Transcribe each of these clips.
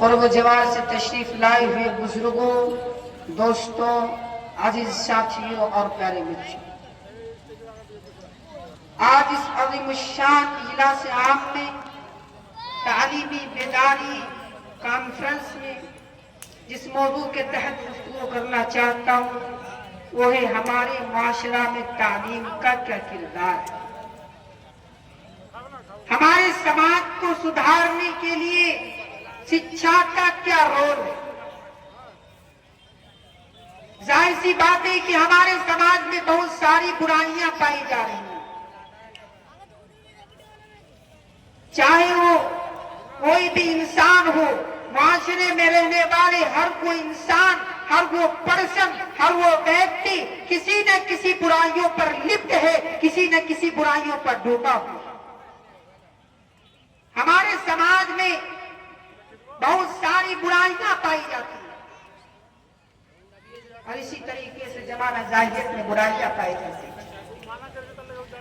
قرب و جوار سے تشریف لائے ہوئے بزرگوں، دوستوں، عزیز ساتھیوں اور پیارے بچوں، آج اس عظیم الشان اجلاس عام میں تعلیمی بیداری کانفرنس میں جس موضوع کے تحت گفتگو کرنا چاہتا ہوں وہ ہے ہمارے معاشرہ میں تعلیم کا کیا کردار ہے، ہمارے سماج کو سدھارنے کے لیے شکشا کا کیا رول ہے۔ ظاہر سی بات ہے کہ ہمارے سماج میں بہت ساری برائیاں پائی جا رہی ہیں، چاہے وہ کوئی بھی انسان ہو، معاشرے میں رہنے والے ہر کوئی انسان، ہر وہ پرسن، ہر وہ ویکتی کسی نہ کسی برائیوں پر لپت ہے، کسی نہ کسی برائیوں پر ڈوبا ہوا۔ ہمارے سماج میں بہت ساری برائیاں پائی جاتی ہیں اور اسی طریقے سے زمانہ جاہلیت میں برائیاں پائی جاتی ہیں۔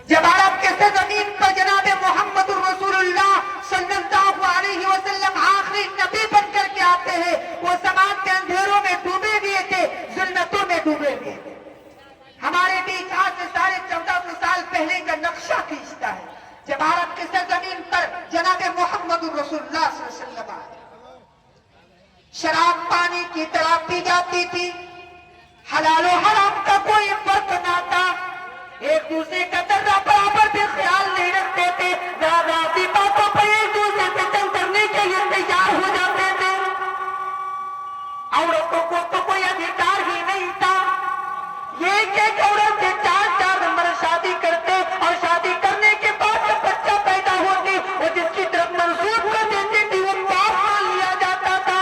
جب عرب کے سرزمین پر جناب محمد رسول اللہ صلی اللہ علیہ وسلم آخری نبی بن کر کے آتے ہیں، وہ سماج کے اندھیروں میں ڈوبے ہوئے تھے، ظلمتوں میں ڈوبے ہوئے تھے۔ ہمارے بیچ آج سے 1450 سال پہلے کا نقشہ کھینچتا ہے، جب عرب کے سرزمین پر جناب محمد رسول اللہ صلی اللہ علیہ وسلم آئے، شراب پانی کی طرح پی جاتی تھی، حلال و حرام کا کوئی فرق نہ تھا، ایک دوسرے کا ذرہ برابر بھی خیال نہیں رکھتے تھے، ذاتی باتوں پر ایک دوسرے سے جنگ کرنے کے لیے تیار ہو جاتے تھے۔ عورتوں کو تو کوئی ادھیکار ہی نہیں تھا، یہ کہ ایک عورت سے 4 نمبر شادی کرتے اور شادی کرنے کے بعد جب بچہ پیدا ہوتی وہ جس کی طرف منسوب کر دیتی تھی وہ باپ مان لیا جاتا تھا۔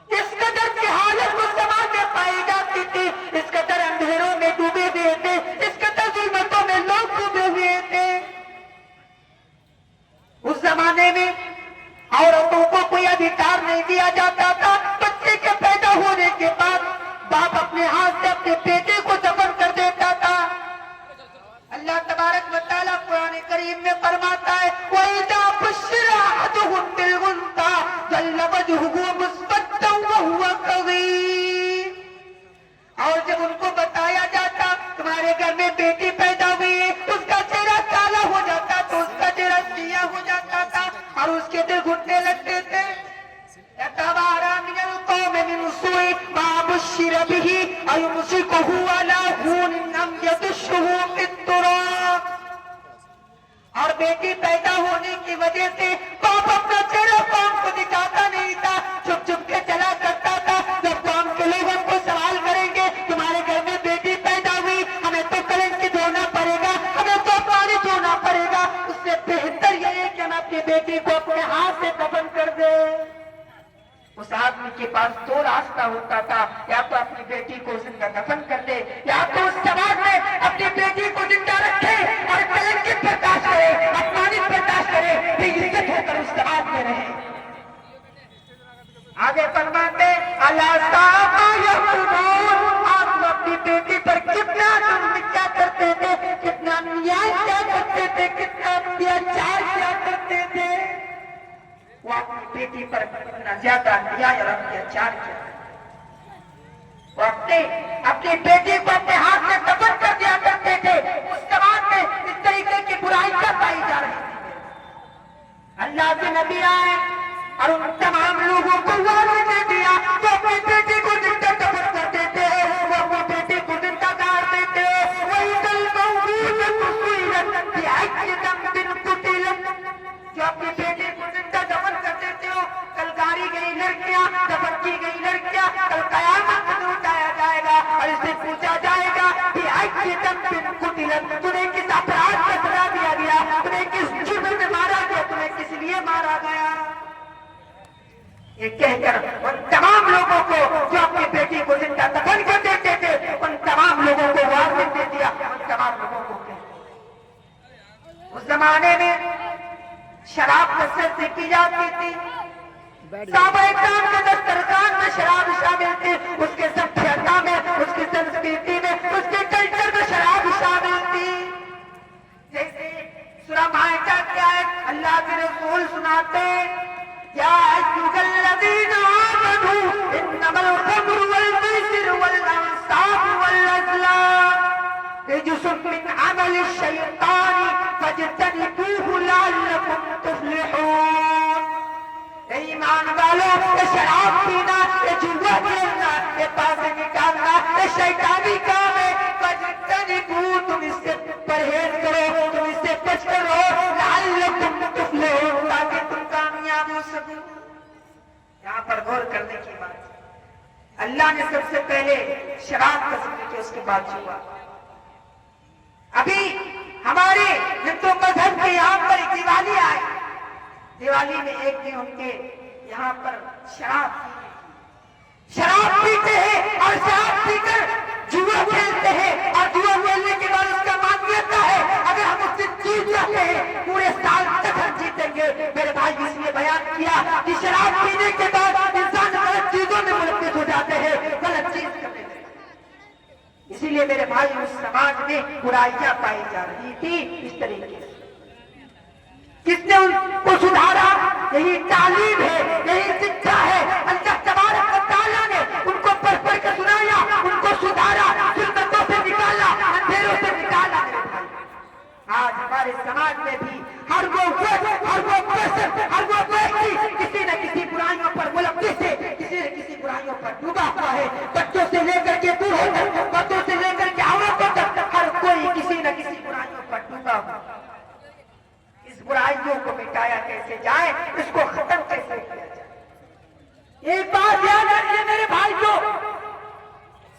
اس قدر کی حالت اس سماج میں پائی جاتی تھی، اس قدر اندھیروں میں ڈوبے ہوئے تھے، اس قدر ظلمتوں میں لوگ ڈوبے ہوئے تھے۔ اس زمانے میں عورتوں کو کوئی ادھیکار نہیں دیا جاتا تھا۔ بچے کے پیدا ہونے کے بعد باپ اپنے ہاتھ سے اپنے بیٹے کو دفن کر دیتا تھا۔ اللہ تبارک و تعالیٰ قرآن کریم میں فرماتا ہے وَإِذَا بُشِّرَ أَحَدُهُم بِالْأُنثىٰ ظَلَّ وَجْهُهُ مُسْوَدًّا وَهُوَ كَظِيمٌ، اور جب ان کو بتایا جاتا تمہارے گھر میں بیٹی پیدا ہوئی ہے، اس کا چہرہ کالا ہو جاتا تو اس کا چہرہ سیاہ ہو جاتا تھا اور اس کے دل گھٹنے لگتے تھے۔ يَتَوَارَىٰ مِنَ الْقَوْمِ مِنْ سُوءِ مَا بُشِّرَ بِهِ أَيُمْسِكُهُ عَلَىٰ هُونٍ أَمْ يَدُسُّهُ فِي التُّرَابِ، اور بیٹی پیدا ہونے کی وجہ سے باپ اپنا چہرہ قوم کو دکھاتا نہیں تھا، چھپ چھپ کے چلا کرتا تھا۔ جب قوم کے لوگ ہم کو سوال کریں گے تمہارے گھر میں بیٹی پیدا ہوئی، ہمیں تو کلنک دھونا پڑے گا، ہمیں تو پانی دھونا پڑے گا، اس سے بہتر یہ ہے کہ ہم اپنی بیٹی کو اپنے ہاتھ سے دفن کر دیں۔ اس آدمی کے پاس 2 راستہ ہوتا تھا، یا تو اپنی بیٹی کو زندہ دفن کر دے، یا تو اس سماج میں اپنی بیٹی کو زندہ رکھے اور کلنکت برداشت کرے، اپمانت برداشت کرے، بے عزت ہو کر اس سماج میں رہے۔ آگے فرماتے اللہ ساما یحکمون، آپ اپنی بیٹی پر کتنا ظلم کیا کرتے تھے، کتنا انیاء کیا کرتے تھے، کتنا اتیاچار کیا کرتے تھے۔ وہ اپنی بیٹی پر اتنا زیادہ انیاء اور اتیاچار کیا، وہ اپنی بیٹی کو اپنے ہاتھ میں دفن کر دیا کرتے تھے۔ اس سماج میں اس طریقے کی برائی کیا پائی جا رہی تھی۔ اللہ کے نبی آئے اور ان تمام لوگوں کو وعدہ دے دیا جو اپنی بیٹی کو زندہ دفن کرتے تھے، وہ اپنی بیٹی کو زندہ گاڑتے تھے۔ وَإِذَا الْمَوْءُودَةُ سُئِلَتْ بِأَيِّ ذَنبٍ قُتِلَتْ، جو اپنی بیٹی کو زندہ دفن کر دیتے ہو، کل گاڑی گئی لڑکیاں، دفن کی گئی لڑکیاں، کل قیامت میں اٹھایا جائے گا اور اس سے پوچھا جائے گا بِأَيِّ ذَنبٍ قُتِلَتْ، تمہیں کس اپرادھ کا سزا دیا گیا، تمہیں کس جرم میں مارا گیا، تمہیں کس لیے مارا گیا۔ یہ کہہ کر ان تمام لوگوں کو جو اپنی بیٹی کو زندہ دفن کر دیتے تھے، ان تمام لوگوں کو وارننگ دے دیا، ان تمام لوگوں کو اس زمانے میں شراب کثرت سے پی جاتی تھی، صحابہ اکرام کے دسترخوان میں شراب شامل تھی، اس کے سبھیتا میں، اس کی سنسکرتی میں، اس کے کلچر میں شراب شامل تھی۔ جیسے سورہ مائدہ کی آیت اللہ کے رسول سناتے یا رجس من عمل الشیطان فاجتنبوه لعلکم تفلحون۔ اے ایمان والو، یہ شراب پینا، یہ جوا کھیلنا، یہ بازی نکالنا، یہ شیطانی کام ہے۔ فاجتنبوه، تم اس سے پرہیز کرو، تم اس سے بچ کر رہو، لعلکم تفلحون، تاکہ تم کامیاب ہو سکو۔ یہاں پر غور کرنے کی بات ہے، اللہ نے سب سے پہلے شراب کا ذکر کیا، اس کے بعد جوا۔ ابھی ہمارے ہندو مذہب کے یہاں پر ایک دیوالی آئی، دیوالی میں ایک دن ان کے یہاں پر شراب پیتے ہیں اور شراب پی کر جوا کھیلتے ہیں، اور جوا کھیلنے کے بعد اس کا مانیتا ہے اگر ہم اس سے جیت جاتے ہیں پورے سال تک ہم جیتیں گے۔ میرے بھائی اس نے بیان کیا کہ شراب پینے کے بعد انسان غلط چیزوں میں ملوث ہو جاتے ہیں، غلط چیز کرنے لگتے ہیں۔ اسی لیے میرے بھائی اس سماج میں برائیاں پائی جا رہی تھی اس طریقے سے۔ کس نے ان کو سدھارا؟ یہی تعلیم ہے، یہی شکشا ہے۔ اللہ تبارک و تعالیٰ نے ان کو پڑھ پڑھ کے سنایا، ان کو سدھارا، ظلمتوں سے نکالا، اندھیروں سے نکالا۔ میرے بھائی آج ہمارے سماج میں بھی ہر وہ ویکتی کسی نہ کسی برائیوں پر ملوث ہے، کسی نہ کسی برائیوں پر ڈوبا ہوا ہے۔ بچوں سے لے کر کے بوڑھوں تک، مردوں سے لے کر کے عورتوں تک، ہر کوئی کسی نہ کسی برائیوں پر ڈوبا ہوا ہے۔ اس برائیوں کو مٹایا کیسے جائے، اس کو ختم کیسے کیا جائے؟ ایک بات یاد رکھیے میرے بھائیوں،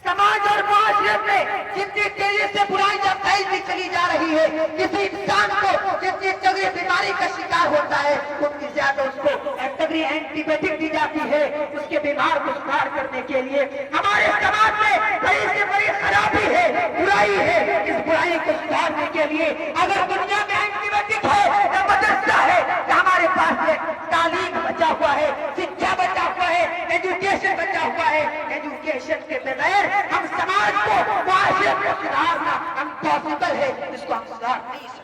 سماج اور معاشرے میں جتنی تیزی سے برائیاں پھیلتی چلی جا رہی ہے، کسی انسان کو جتنی تگڑی بیماری کا شکار ہوتا ہے اتنی زیادہ اس کو تگڑی اینٹی بایوٹک دی جاتی ہے اس کے بیمار کو سدھار کرنے کے لیے۔ ہمارے سماج میں بڑی سے بڑی خرابی ہے، برائی ہے۔ اس برائی کو سدھارنے کے لیے اگر دنیا میں اینٹی بایوٹک ہے یا مدرسہ ہے تو ہمارے پاس تعلیم بچا ہوا ہے، شکشا بچا ہوا ہے، ایجوکیشن بچا ہوا ہے۔ ایجوکیشن کے بغیر ہم سماج کو، معاشرے کو سدھارنا امپاسبل ہے، اس کو ہم سدھار نہیں سکتے۔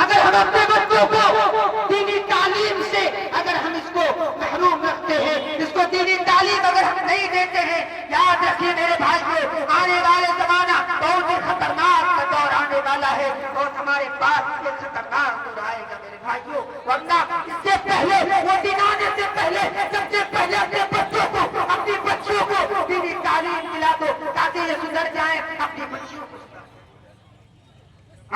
اگر ہم اپنے بچوں کو دینی تعلیم سے اگر ہم اس کو محروم رکھتے ہیں، اس کو دینی تعلیم اگر ہم نہیں دیتے ہیں، یاد رکھیے میرے بھائیوں، آنے والے زمانہ بہت ہی خطرناک کا دور آنے والا ہے، اور ہمارے پاس یہ خطرناک دور آئے گا میرے بھائیوں۔ ورنہ اس سے پہلے، وہ دن آنے سے پہلے، سب سے پہلے اپنے بچوں کو، اپنی بچیوں کو دینی تعلیم دلا دو تاکہ یہ سدھر جائیں، اپنی بچیوں کو۔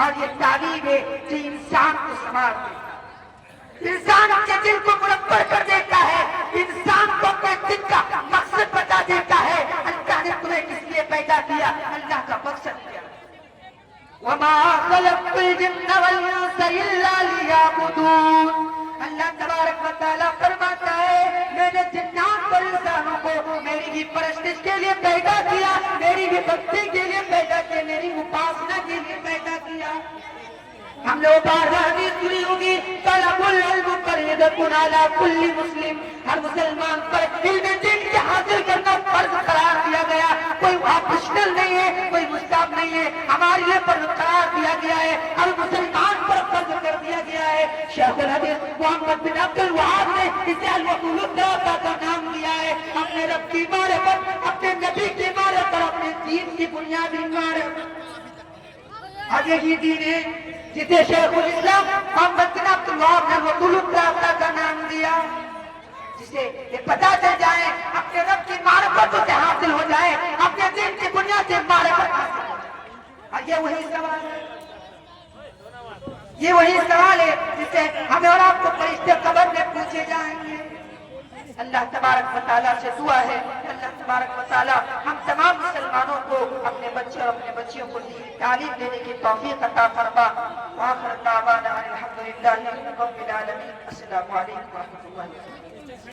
اور یہ تعلیم ہے جو انسان کو سنوار دیتا ہے، انسان کے دل کو منور کر دیتا ہے، انسان کو اپنے دل کا مقصد بتا دیتا ہے۔ اللہ نے تمہیں کس لیے پیدا کیا؟ اللہ کا مقصد کیا؟ وَمَا خَلَقْتُ الْجِنَّ وَالْإِنسَ إِلَّا لِيَعْبُدُونَ۔ اللہ تبارک و تعالیٰ فرماتا ہے میں نے جنات اور انسانوں کو میری بھی پرستش کے لیے پیدا کیا، میری بھی بھکتی کے لیے پیدا کیا، میری اپاسنا کے لیے پیدا کیا۔ ہم لوگ حدیث سنی ہوگی، طلب العلم فریضۃ علی کل مسلم، ہر مسلمان پر علم دین کے حاصل کرنا فرض قرار دیا گیا۔ کوئی آپشنل نہیں ہے، کوئی مستحب نہیں ہے، ہمارے لیے فرض قرار دیا گیا ہے، ہر مسلمان پر فرض کر دیا گیا ہے۔ شیخ الحدیث محمد بن عبد الوہاب نے اسے الوصول الثلاثہ کا نام دیا ہے، اپنے رب کی معرفت، اپنے نبی کی معرفت اور اپنے دین کی بنیادی معرفت۔ اور یہی دین ہے جسے شیخ الاسلام محمد بن عبد الوہاب نے الوصول الثلاثہ کا نام دیا، جسے یہ پتہ چل جائے، اپنے رب کی معرفت سے حاصل ہو جائے، اپنے دین کی بنیاد سے معرفت حاصل ہو جائے۔ اور یہ وہی سوال ہے، یہ وہی سوال ہے جسے ہمیں اور آپ کو فرشتے قبر میں پوچھے جائیں گے۔ اللہ تبارک و تعالیٰ سے دعا ہے، اللہ تبارک و تعالیٰ ہم تمام مسلمانوں کو اپنے بچے اور اپنے بچیوں کو تعلیم دینے کی توفیق عطا فرما۔ وآخر دعوانا الحمدللہ رب العالمین۔ السلام علیکم ورحمۃ اللہ وبرکاتہ۔